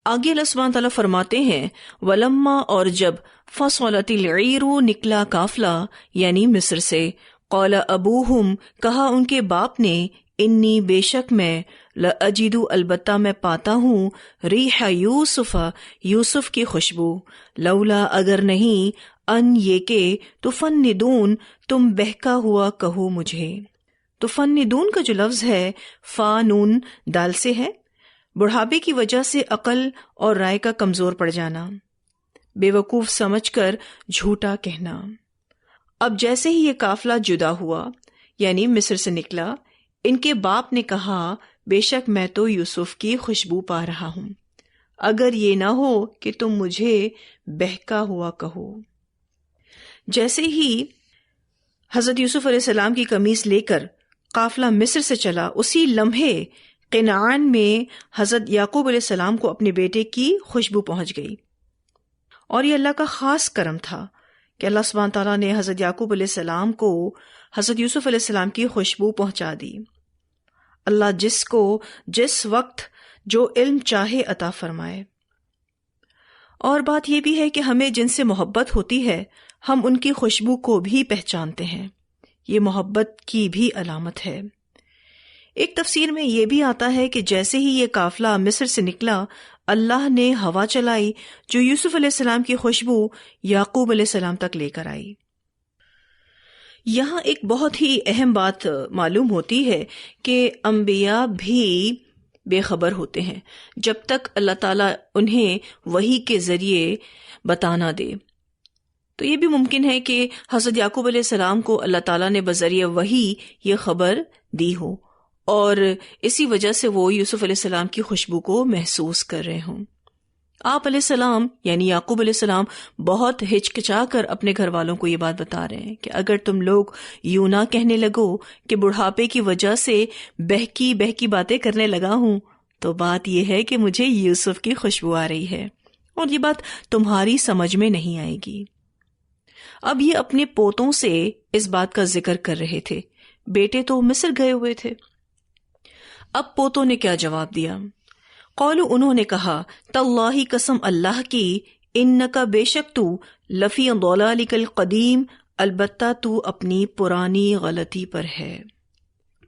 آگے اللہ سبحانہ تعالیٰ فرماتے ہیں ولما، اور جب فصلت العیر، نکلا قافلہ یعنی مصر سے، قال ابوہم، کہا ان کے باپ نے، انی، بے شک میں، لاجد، البتہ میں پاتا ہوں، ریح یوسف، یوسف کی خوشبو، لولا، اگر نہیں، ان، یہ کہ، تفندون، تم بہکا ہوا کہو مجھے۔ تفندون کا جو لفظ ہے فا نون دال سے ہے، بڑھاپے کی وجہ سے عقل اور رائے کا کمزور پڑ جانا، بے وقوف سمجھ کر جھوٹا کہنا۔ اب جیسے ہی یہ قافلہ جدا ہوا یعنی مصر سے نکلا، ان کے باپ نے کہا بے شک میں تو یوسف کی خوشبو پا رہا ہوں، اگر یہ نہ ہو کہ تم مجھے بہکا ہوا کہو۔ جیسے ہی حضرت یوسف علیہ السلام کی قمیص لے کر قافلہ مصر سے چلا، اسی لمحے کنعان میں حضرت یعقوب علیہ السلام کو اپنے بیٹے کی خوشبو پہنچ گئی، اور یہ اللہ کا خاص کرم تھا کہ اللہ سبحانہ تعالیٰ نے حضرت یعقوب علیہ السلام کو حضرت یوسف علیہ السلام کی خوشبو پہنچا دی۔ اللہ جس کو جس وقت جو علم چاہے عطا فرمائے۔ اور بات یہ بھی ہے کہ ہمیں جن سے محبت ہوتی ہے ہم ان کی خوشبو کو بھی پہچانتے ہیں، یہ محبت کی بھی علامت ہے۔ ایک تفسیر میں یہ بھی آتا ہے کہ جیسے ہی یہ قافلہ مصر سے نکلا، اللہ نے ہوا چلائی جو یوسف علیہ السلام کی خوشبو یعقوب علیہ السلام تک لے کر آئی۔ یہاں ایک بہت ہی اہم بات معلوم ہوتی ہے کہ انبیاء بھی بے خبر ہوتے ہیں جب تک اللہ تعالیٰ انہیں وحی کے ذریعے بتانا دے۔ تو یہ بھی ممکن ہے کہ حضرت یعقوب علیہ السلام کو اللہ تعالیٰ نے بذریعہ وحی یہ خبر دی ہو، اور اسی وجہ سے وہ یوسف علیہ السلام کی خوشبو کو محسوس کر رہے ہوں۔ آپ علیہ السلام یعنی یعقوب علیہ السلام بہت ہچکچا کر اپنے گھر والوں کو یہ بات بتا رہے ہیں کہ اگر تم لوگ یوں نہ کہنے لگو کہ بڑھاپے کی وجہ سے بہکی بہکی باتیں کرنے لگا ہوں، تو بات یہ ہے کہ مجھے یوسف کی خوشبو آ رہی ہے، اور یہ بات تمہاری سمجھ میں نہیں آئے گی۔ اب یہ اپنے پوتوں سے اس بات کا ذکر کر رہے تھے، بیٹے تو مصر گئے ہوئے تھے۔ اب پوتوں نے کیا جواب دیا؟ قالوا، انہوں نے کہا، تاللہ، قسم اللہ کی، انک، بے شک تو، لفی ضلالک القدیم، البتہ تو اپنی پرانی غلطی پر ہے۔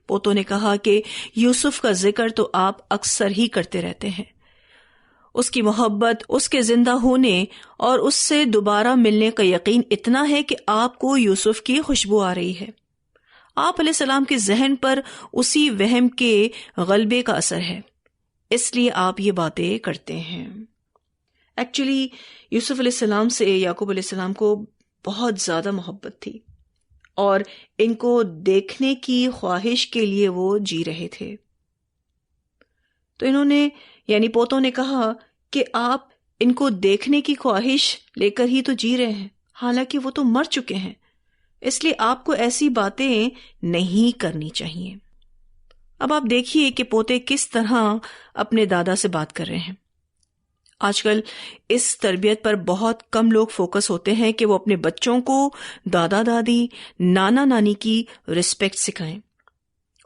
پوتوں نے کہا کہ یوسف کا ذکر تو آپ اکثر ہی کرتے رہتے ہیں، اس کی محبت، اس کے زندہ ہونے اور اس سے دوبارہ ملنے کا یقین اتنا ہے کہ آپ کو یوسف کی خوشبو آ رہی ہے۔ آپ علیہ السلام کے ذہن پر اسی وہم کے غلبے کا اثر ہے، اس لیے آپ یہ باتیں کرتے ہیں۔ ایکچولی یوسف علیہ السلام سے یعقوب علیہ السلام کو بہت زیادہ محبت تھی، اور ان کو دیکھنے کی خواہش کے لیے وہ جی رہے تھے۔ تو انہوں نے یعنی پوتوں نے کہا کہ آپ ان کو دیکھنے کی خواہش لے کر ہی تو جی رہے ہیں، حالانکہ وہ تو مر چکے ہیں، اس لیے آپ کو ایسی باتیں نہیں کرنی چاہیے۔ اب آپ دیکھیے کہ پوتے کس طرح اپنے دادا سے بات کر رہے ہیں۔ آج کل اس تربیت پر بہت کم لوگ فوکس ہوتے ہیں کہ وہ اپنے بچوں کو دادا دادی، نانا نانی کی رسپیکٹ سکھائیں،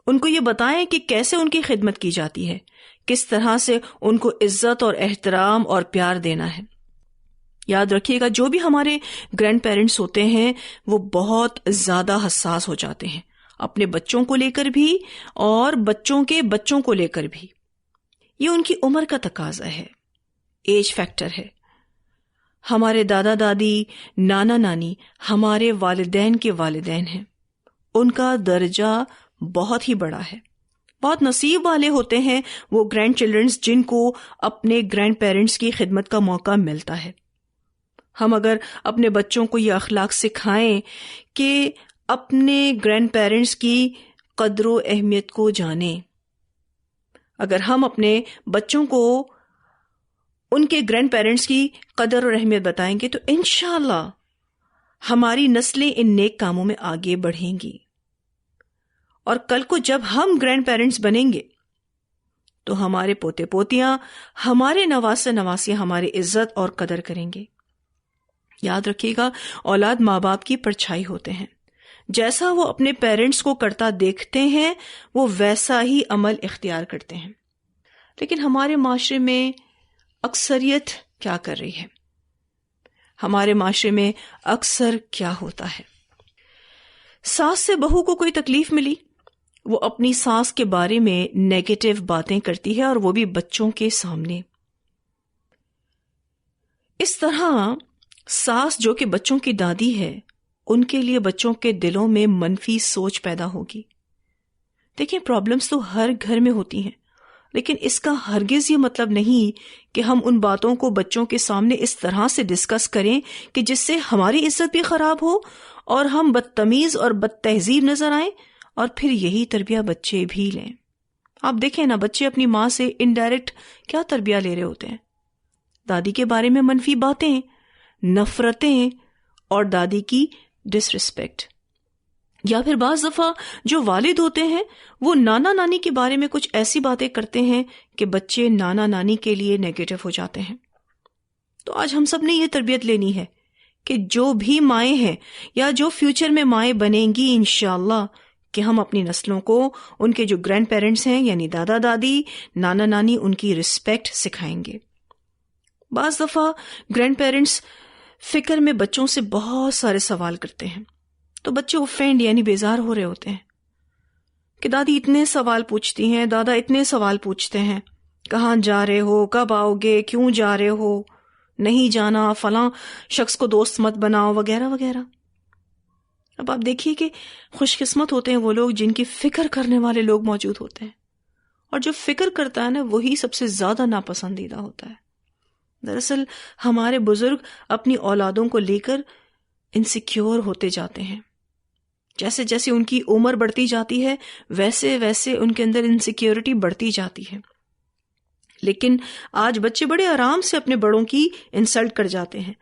ان کو یہ بتائیں کہ کیسے ان کی خدمت کی جاتی ہے، کس طرح سے ان کو عزت اور احترام اور پیار دینا ہے۔ یاد رکھیے گا، جو بھی ہمارے گرینڈ پیرنٹس ہوتے ہیں وہ بہت زیادہ حساس ہو جاتے ہیں، اپنے بچوں کو لے کر بھی اور بچوں کے بچوں کو لے کر بھی۔ یہ ان کی عمر کا تقاضا ہے، ایج فیکٹر ہے۔ ہمارے دادا دادی، نانا نانی ہمارے والدین کے والدین ہیں، ان کا درجہ بہت ہی بڑا ہے۔ بہت نصیب والے ہوتے ہیں وہ گرینڈ چلڈرنز جن کو اپنے گرینڈ پیرنٹس کی خدمت کا موقع ملتا ہے۔ ہم اگر اپنے بچوں کو یہ اخلاق سکھائیں کہ اپنے گرینڈ پیرنٹس کی قدر و اہمیت کو جانیں، اگر ہم اپنے بچوں کو ان کے گرینڈ پیرنٹس کی قدر اور اہمیت بتائیں گے تو انشاءاللہ ہماری نسلیں ان نیک کاموں میں آگے بڑھیں گی، اور کل کو جب ہم گرینڈ پیرنٹس بنیں گے تو ہمارے پوتے پوتیاں، ہمارے نواسے نواسیاں ہماری عزت اور قدر کریں گے۔ یاد رکھیے گا، اولاد ماں باپ کی پرچھائی ہوتے ہیں، جیسا وہ اپنے پیرنٹس کو کرتا دیکھتے ہیں وہ ویسا ہی عمل اختیار کرتے ہیں۔ لیکن ہمارے معاشرے میں اکثریت کیا کر رہی ہے، ہمارے معاشرے میں اکثر کیا ہوتا ہے، ساس سے بہو کو کوئی تکلیف ملی، وہ اپنی ساس کے بارے میں نیگیٹو باتیں کرتی ہے، اور وہ بھی بچوں کے سامنے۔ اس طرح ساس جو کہ بچوں کی دادی ہے، ان کے لیے بچوں کے دلوں میں منفی سوچ پیدا ہوگی۔ دیکھیں، پرابلمز تو ہر گھر میں ہوتی ہیں، لیکن اس کا ہرگز یہ مطلب نہیں کہ ہم ان باتوں کو بچوں کے سامنے اس طرح سے ڈسکس کریں کہ جس سے ہماری عزت بھی خراب ہو اور ہم بدتمیز اور بد تہذیب نظر آئیں، اور پھر یہی تربیہ بچے بھی لیں۔ آپ دیکھیں نا، بچے اپنی ماں سے انڈائریکٹ کیا تربیہ لے رہے ہوتے ہیں، دادی کے بارے میں منفی باتیں، نفرتیں اور دادی کی ڈس ریسپیکٹ۔ یا پھر بعض دفعہ جو والد ہوتے ہیں وہ نانا نانی کے بارے میں کچھ ایسی باتیں کرتے ہیں کہ بچے نانا نانی کے لیے نیگیٹو ہو جاتے ہیں۔ تو آج ہم سب نے یہ تربیت لینی ہے کہ جو بھی مائیں ہیں یا جو فیوچر میں مائیں بنیں گی انشاءاللہ، کہ ہم اپنی نسلوں کو ان کے جو گرینڈ پیرنٹس ہیں یعنی دادا دادی، نانا نانی، ان کی رسپیکٹ سکھائیں گے۔ بعض دفعہ گرینڈ پیرنٹس فکر میں بچوں سے بہت سارے سوال کرتے ہیں، تو بچے اوفینڈ یعنی بیزار ہو رہے ہوتے ہیں کہ دادی اتنے سوال پوچھتی ہیں، دادا اتنے سوال پوچھتے ہیں، کہاں جا رہے ہو، کب آؤ گے، کیوں جا رہے ہو، نہیں جانا، فلاں شخص کو دوست مت بناؤ، وغیرہ وغیرہ۔ اب آپ دیکھیے کہ خوش قسمت ہوتے ہیں وہ لوگ جن کی فکر کرنے والے لوگ موجود ہوتے ہیں، اور جو فکر کرتا ہے نا وہی سب سے زیادہ ناپسندیدہ ہوتا ہے۔ دراصل ہمارے بزرگ اپنی اولادوں کو لے کر انسیکیور ہوتے جاتے ہیں، جیسے جیسے ان کی عمر بڑھتی جاتی ہے ویسے ویسے ان کے اندر انسیکیورٹی بڑھتی جاتی ہے۔ لیکن آج بچے بڑے آرام سے اپنے بڑوں کی انسلٹ کر جاتے ہیں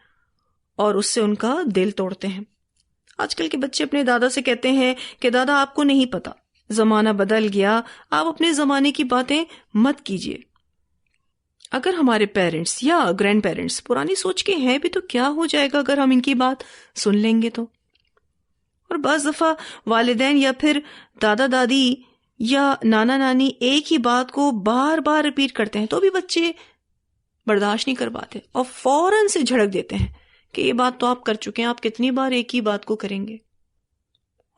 اور اس سے ان کا دل توڑتے ہیں۔ آج کل کے بچے اپنے دادا سے کہتے ہیں کہ دادا آپ کو نہیں پتا، زمانہ بدل گیا، آپ اپنے زمانے کی باتیں مت کیجیے۔ اگر ہمارے پیرنٹس یا گرینڈ پیرنٹس پرانی سوچ کے ہیں بھی تو کیا ہو جائے گا اگر ہم ان کی بات سن لیں گے تو۔ اور بعض دفعہ والدین یا پھر دادا دادی یا نانا نانی ایک ہی بات کو بار بار ریپیٹ کرتے ہیں تو بھی بچے برداشت نہیں کر پاتے اور فوراً سے جھڑک دیتے ہیں کہ یہ بات تو آپ کر چکے ہیں، آپ کتنی بار ایک ہی بات کو کریں گے۔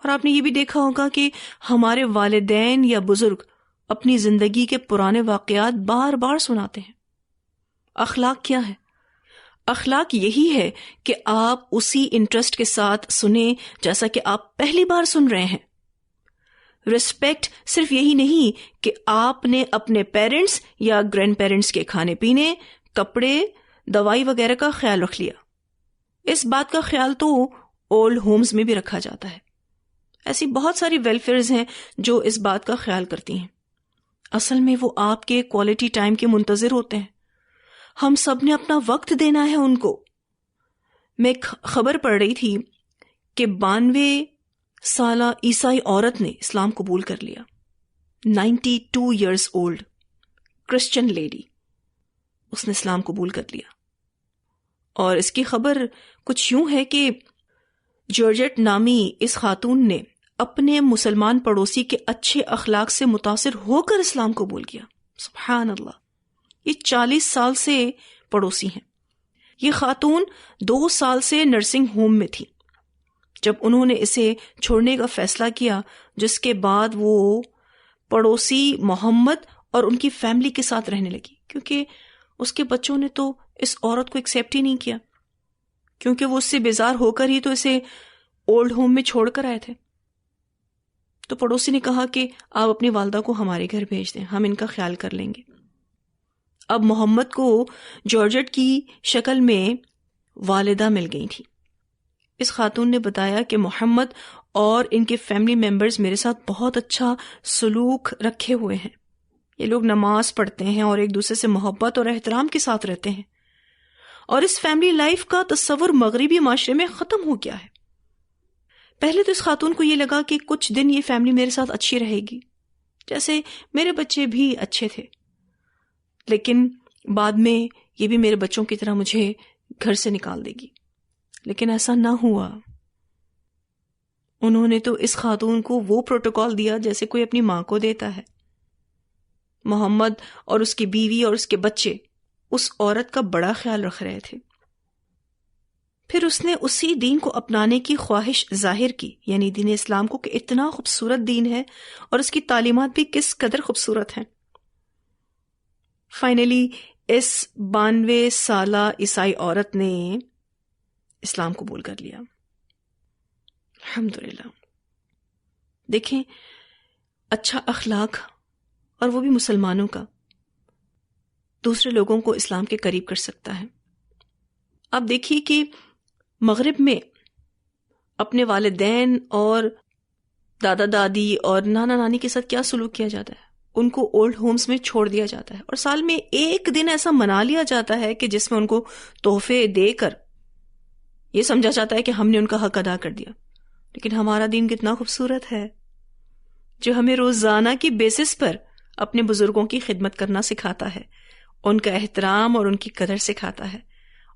اور آپ نے یہ بھی دیکھا ہوگا کہ ہمارے والدین یا بزرگ اپنی زندگی کے پرانے واقعات بار بار سناتے ہیں۔ اخلاق کیا ہے؟ اخلاق یہی ہے کہ آپ اسی انٹرسٹ کے ساتھ سنیں جیسا کہ آپ پہلی بار سن رہے ہیں۔ رسپیکٹ صرف یہی نہیں کہ آپ نے اپنے پیرنٹس یا گرینڈ پیرنٹس کے کھانے پینے، کپڑے، دوائی وغیرہ کا خیال رکھ لیا۔ اس بات کا خیال تو اولڈ ہومز میں بھی رکھا جاتا ہے۔ ایسی بہت ساری ویلفیئرز ہیں جو اس بات کا خیال کرتی ہیں۔ اصل میں وہ آپ کے کوالٹی ٹائم کے منتظر ہوتے ہیں۔ ہم سب نے اپنا وقت دینا ہے ان کو۔ میں ایک خبر پڑھ رہی تھی کہ 92 سالہ عیسائی عورت نے اسلام قبول کر لیا، 92 ایئرز اولڈ کرسچن لیڈی، اس نے اسلام قبول کر لیا۔ اور اس کی خبر کچھ یوں ہے کہ جارجٹ نامی اس خاتون نے اپنے مسلمان پڑوسی کے اچھے اخلاق سے متاثر ہو کر اسلام قبول کیا۔ سبحان اللہ! یہ 40 سال سے پڑوسی ہیں۔ یہ خاتون 2 سال سے نرسنگ ہوم میں تھی جب انہوں نے اسے چھوڑنے کا فیصلہ کیا، جس کے بعد وہ پڑوسی محمد اور ان کی فیملی کے ساتھ رہنے لگی، کیونکہ اس کے بچوں نے تو اس عورت کو ایکسیپٹ ہی نہیں کیا، کیونکہ وہ اس سے بیزار ہو کر ہی تو اسے اولڈ ہوم میں چھوڑ کر آئے تھے۔ تو پڑوسی نے کہا کہ آپ اپنی والدہ کو ہمارے گھر بھیج دیں، ہم ان کا خیال کر لیں گے۔ اب محمد کو جارجٹ کی شکل میں والدہ مل گئی تھی۔ اس خاتون نے بتایا کہ محمد اور ان کے فیملی ممبرز میرے ساتھ بہت اچھا سلوک رکھے ہوئے ہیں، یہ لوگ نماز پڑھتے ہیں اور ایک دوسرے سے محبت اور احترام کے ساتھ رہتے ہیں، اور اس فیملی لائف کا تصور مغربی معاشرے میں ختم ہو گیا ہے۔ پہلے تو اس خاتون کو یہ لگا کہ کچھ دن یہ فیملی میرے ساتھ اچھی رہے گی، جیسے میرے بچے بھی اچھے تھے، لیکن بعد میں یہ بھی میرے بچوں کی طرح مجھے گھر سے نکال دے گی۔ لیکن ایسا نہ ہوا۔ انہوں نے تو اس خاتون کو وہ پروٹوکال دیا جیسے کوئی اپنی ماں کو دیتا ہے۔ محمد اور اس کی بیوی اور اس کے بچے اس عورت کا بڑا خیال رکھ رہے تھے۔ پھر اس نے اسی دین کو اپنانے کی خواہش ظاہر کی، یعنی دین اسلام کو، کہ اتنا خوبصورت دین ہے اور اس کی تعلیمات بھی کس قدر خوبصورت ہیں۔ فائنلی اس 92 سالہ عیسائی عورت نے اسلام قبول کر لیا، الحمدللہ۔ دیکھیں، اچھا اخلاق، اور وہ بھی مسلمانوں کا، دوسرے لوگوں کو اسلام کے قریب کر سکتا ہے۔ آپ دیکھیے کہ مغرب میں اپنے والدین اور دادا دادی اور نانا نانی کے ساتھ کیا سلوک کیا جاتا ہے؟ ان کو اولڈ ہومز میں چھوڑ دیا جاتا ہے، اور سال میں ایک دن ایسا منا لیا جاتا ہے کہ جس میں ان کو تحفے دے کر یہ سمجھا جاتا ہے کہ ہم نے ان کا حق ادا کر دیا۔ لیکن ہمارا دین کتنا خوبصورت ہے، جو ہمیں روزانہ کی بیسس پر اپنے بزرگوں کی خدمت کرنا سکھاتا ہے، ان کا احترام اور ان کی قدر سکھاتا ہے،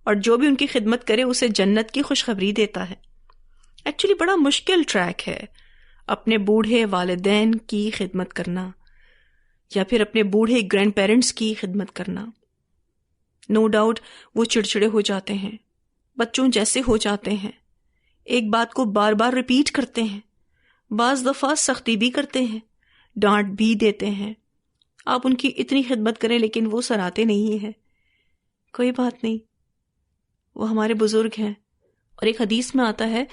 اور جو بھی ان کی خدمت کرے اسے جنت کی خوشخبری دیتا ہے۔ ایکچولی بڑا مشکل ٹریک ہے اپنے بوڑھے والدین کی خدمت کرنا، یا پھر اپنے بوڑھے گرینڈ پیرنٹس کی خدمت کرنا۔ نو ڈاؤٹ وہ چڑچڑے ہو جاتے ہیں، بچوں جیسے ہو جاتے ہیں، ایک بات کو بار بار ریپیٹ کرتے ہیں، بعض دفعہ سختی بھی کرتے ہیں، ڈانٹ بھی دیتے ہیں۔ آپ ان کی اتنی خدمت کریں لیکن وہ سراتے نہیں ہیں، کوئی بات نہیں، وہ ہمارے بزرگ ہیں۔ اور ایک حدیث میں آتا ہے،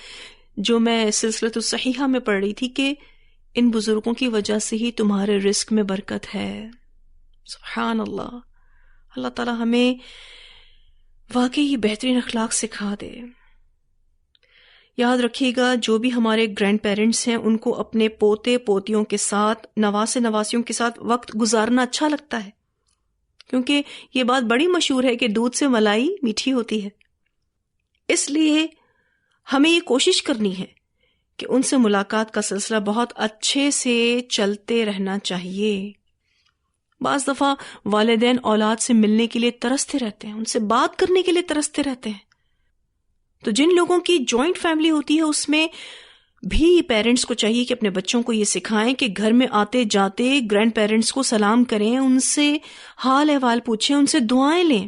جو میں سلسلۃ الصحیحہ میں پڑھ رہی تھی، کہ ان بزرگوں کی وجہ سے ہی تمہارے رزق میں برکت ہے۔ سبحان اللہ، اللہ تعالی ہمیں واقعی بہترین اخلاق سکھا دے۔ یاد رکھیے گا، جو بھی ہمارے گرینڈ پیرنٹس ہیں ان کو اپنے پوتے پوتیوں کے ساتھ، نواسے نواسیوں کے ساتھ وقت گزارنا اچھا لگتا ہے، کیونکہ یہ بات بڑی مشہور ہے کہ دودھ سے ملائی میٹھی ہوتی ہے۔ اس لیے ہمیں یہ کوشش کرنی ہے کہ ان سے ملاقات کا سلسلہ بہت اچھے سے چلتے رہنا چاہیے۔ بعض دفعہ والدین اولاد سے ملنے کے لیے ترستے رہتے ہیں، ان سے بات کرنے کے لیے ترستے رہتے ہیں۔ تو جن لوگوں کی جوائنٹ فیملی ہوتی ہے اس میں بھی پیرنٹس کو چاہیے کہ اپنے بچوں کو یہ سکھائیں کہ گھر میں آتے جاتے گرینڈ پیرنٹس کو سلام کریں، ان سے حال احوال پوچھیں، ان سے دعائیں لیں۔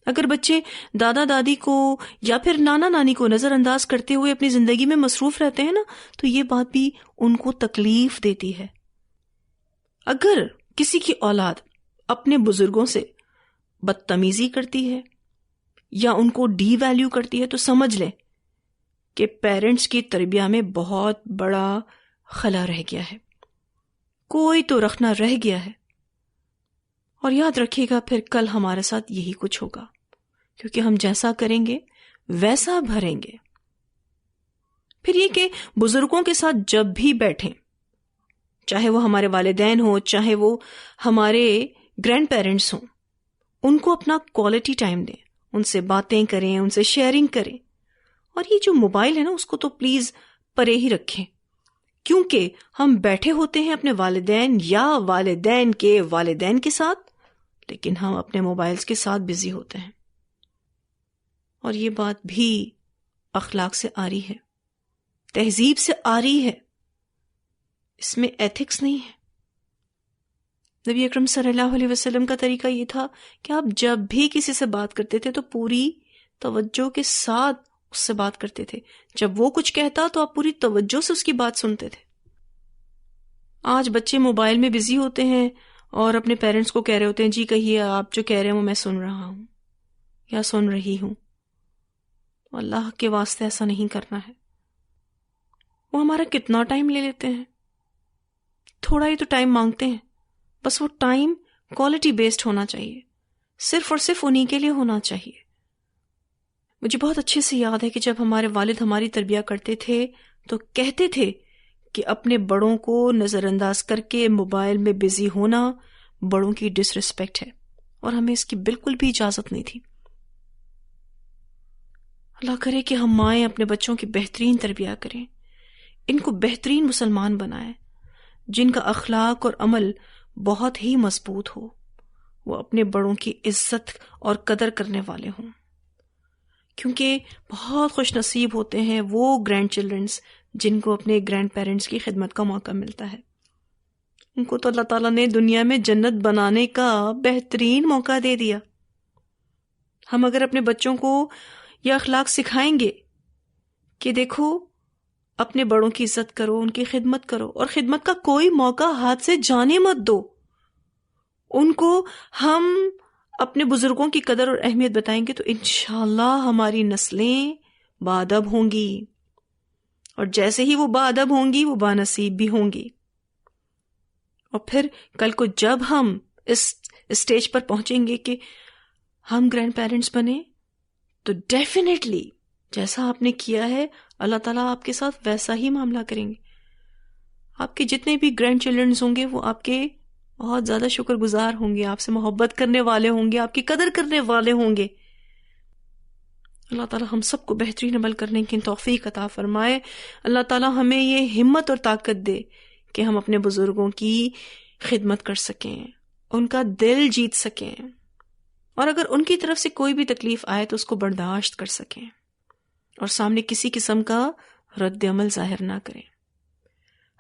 اگر بچے دادا دادی کو یا پھر نانا نانی کو نظر انداز کرتے ہوئے اپنی زندگی میں مصروف رہتے ہیں نا، تو یہ بات بھی ان کو تکلیف دیتی ہے۔ اگر کسی کی اولاد اپنے بزرگوں سے بدتمیزی کرتی ہے یا ان کو ڈی ویلیو کرتی ہے، تو سمجھ لیں کہ پیرنٹس کی تربیہ میں بہت بڑا خلا رہ گیا ہے، کوئی تو رکھنا رہ گیا ہے۔ اور یاد رکھیے گا، پھر کل ہمارے ساتھ یہی کچھ ہوگا، کیونکہ ہم جیسا کریں گے ویسا بھریں گے۔ پھر یہ کہ بزرگوں کے ساتھ جب بھی بیٹھیں، چاہے وہ ہمارے والدین ہوں، چاہے وہ ہمارے گرینڈ پیرنٹس ہوں، ان کو اپنا کوالٹی ٹائم دیں، ان سے باتیں کریں، ان سے شیئرنگ کریں۔ اور یہ جو موبائل ہے نا، اس کو تو پلیز پرے ہی رکھیں، کیونکہ ہم بیٹھے ہوتے ہیں اپنے والدین یا والدین کے والدین کے ساتھ، لیکن ہم اپنے موبائلز کے ساتھ بزی ہوتے ہیں۔ اور یہ بات بھی اخلاق سے آ رہی ہے، تہذیب سے آ رہی ہے، اس میں ایتھکس نہیں ہے۔ نبی اکرم صلی اللہ علیہ وسلم کا طریقہ یہ تھا کہ آپ جب بھی کسی سے بات کرتے تھے تو پوری توجہ کے ساتھ اس سے بات کرتے تھے، جب وہ کچھ کہتا تو آپ پوری توجہ سے اس کی بات سنتے تھے۔ آج بچے موبائل میں بزی ہوتے ہیں اور اپنے پیرنٹس کو کہہ رہے ہوتے ہیں، جی کہیے، آپ جو کہہ رہے ہیں وہ میں سن رہا ہوں یا سن رہی ہوں۔ اللہ کے واسطے ایسا نہیں کرنا ہے۔ وہ ہمارا کتنا ٹائم لے لیتے ہیں، تھوڑا ہی تو ٹائم مانگتے ہیں، بس وہ ٹائم کوالٹی بیسڈ ہونا چاہیے، صرف اور صرف انہی کے لیے ہونا چاہیے۔ مجھے بہت اچھے سے یاد ہے کہ جب ہمارے والد ہماری تربیت کرتے تھے تو کہتے تھے کہ اپنے بڑوں کو نظر انداز کر کے موبائل میں بزی ہونا بڑوں کی ڈس ریسپیکٹ ہے، اور ہمیں اس کی بالکل بھی اجازت نہیں تھی۔ اللہ کرے کہ ہم مائیں اپنے بچوں کی بہترین تربیت کریں، ان کو بہترین مسلمان بنائیں، جن کا اخلاق اور عمل بہت ہی مضبوط ہو، وہ اپنے بڑوں کی عزت اور قدر کرنے والے ہوں، کیونکہ بہت خوش نصیب ہوتے ہیں وہ گرینڈ چلڈرنز جن کو اپنے گرینڈ پیرنٹس کی خدمت کا موقع ملتا ہے۔ ان کو تو اللہ تعالیٰ نے دنیا میں جنت بنانے کا بہترین موقع دے دیا۔ ہم اگر اپنے بچوں کو یہ اخلاق سکھائیں گے کہ دیکھو اپنے بڑوں کی عزت کرو، ان کی خدمت کرو، اور خدمت کا کوئی موقع ہاتھ سے جانے مت دو، ان کو ہم اپنے بزرگوں کی قدر اور اہمیت بتائیں گے تو انشاءاللہ ہماری نسلیں باادب ہوں گی، اور جیسے ہی وہ باادب ہوں گی وہ بانصیب بھی ہوں گی۔ اور پھر کل کو جب ہم اس اسٹیج پر پہنچیں گے کہ ہم گرینڈ پیرنٹس بنے تو ڈیفینیٹلی جیسا آپ نے کیا ہے اللہ تعالیٰ آپ کے ساتھ ویسا ہی معاملہ کریں گے۔ آپ کے جتنے بھی گرینڈ چلڈرنز ہوں گے وہ آپ کے بہت زیادہ شکر گزار ہوں گے، آپ سے محبت کرنے والے ہوں گے، آپ کی قدر کرنے والے ہوں گے۔ اللہ تعالیٰ ہم سب کو بہترین عمل کرنے کی توفیق عطا فرمائے۔ اللہ تعالیٰ ہمیں یہ ہمت اور طاقت دے کہ ہم اپنے بزرگوں کی خدمت کر سکیں، ان کا دل جیت سکیں، اور اگر ان کی طرف سے کوئی بھی تکلیف آئے تو اس کو برداشت کر سکیں اور سامنے کسی قسم کا رد عمل ظاہر نہ کریں۔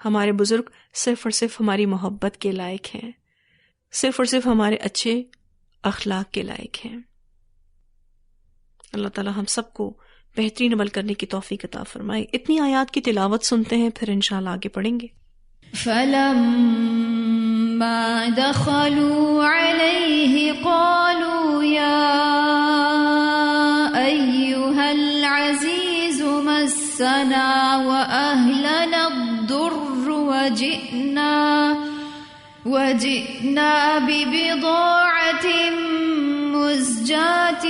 ہمارے بزرگ صرف اور صرف ہماری محبت کے لائق ہیں، صرف اور صرف ہمارے اچھے اخلاق کے لائق ہیں۔ اللہ تعالیٰ ہم سب کو بہترین عمل کرنے کی توفیق عطا فرمائے۔ اتنی آیات کی تلاوت سنتے ہیں، پھر انشاءاللہ آگے پڑھیں گے۔ فَلَمَّا دَخَلُوا عَلَيْهِ قَالُوا يَا أَيُّهَا الْعَزِيزُ مَسَّنَا وَأَهْلَنَا الضُّرُّ وَجِئْنَا بِبِضَاعَةٍ مُزْجَاةٍ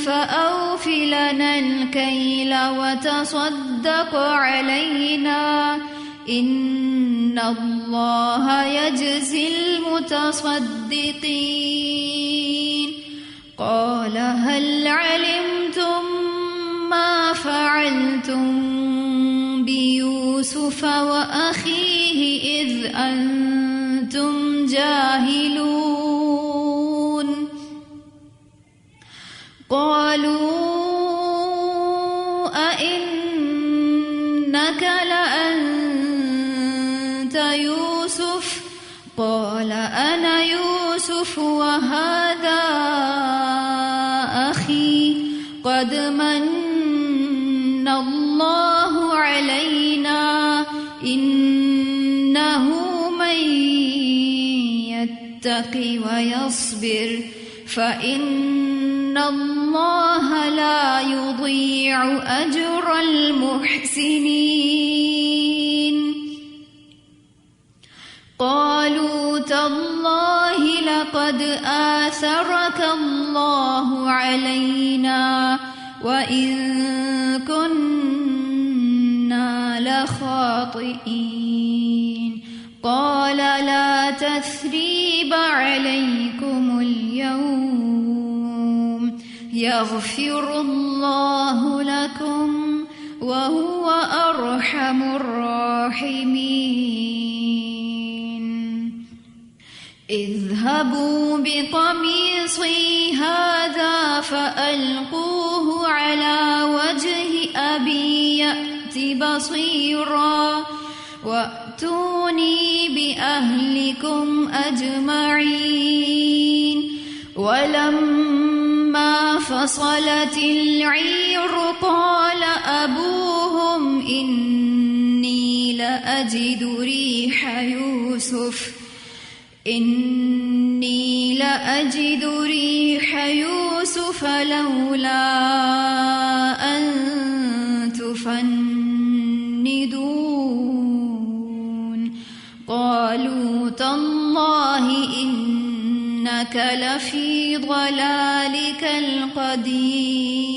فَأَوْفِ لَنَا الْكَيْلَ وَتَصَدَّقْ عَلَيْنَا إِنَّ اللَّهَ يَجْزِي الْمُتَصَدِّقِينَ قَالَ هَلْ عَلِمْتُمْ مَا فَعَلْتُمْ بِيُوسُفَ وَأَخِيهِ إِذْ أَنْتُمْ جَاهِلُونَ قَالُوا أَإِنَّكَ لَأَنْتَ يُوسُفُ قَالَ أَنَا يُوسُفُ وَهَذَا أَخِي قَدْ مَنَّ اللَّهُ عَلَيْنَا إِنَّهُ مَن يَتَّقِ وَيَصْبِرْ فَإِنَّ اللَّهَ لَا يُضِيعُ أَجْرَ الْمُحْسِنِينَ قَالُوا تَاللَّهِ لَقَدْ آثَرَكَ اللَّهُ عَلَيْنَا وَإِن كُنَّا لَخَاطِئِينَ قَالَ لَا تَثْرِيبَ عَلَيْكُمُ الْيَوْمَ يَغْفِرُ اللَّهُ لَكُمْ وَهُوَ أَرْحَمُ الراحمين اذهبوا بقميصي هذا فألقوه على وجه أبي يأت بصيرا وأتوني بأهلكم أجمعين ولما فصلت العير قال أبوهم إني لأجد ريح يوسف لولا أن تفندون قالوا تالله إنك لفي ضلالك القديم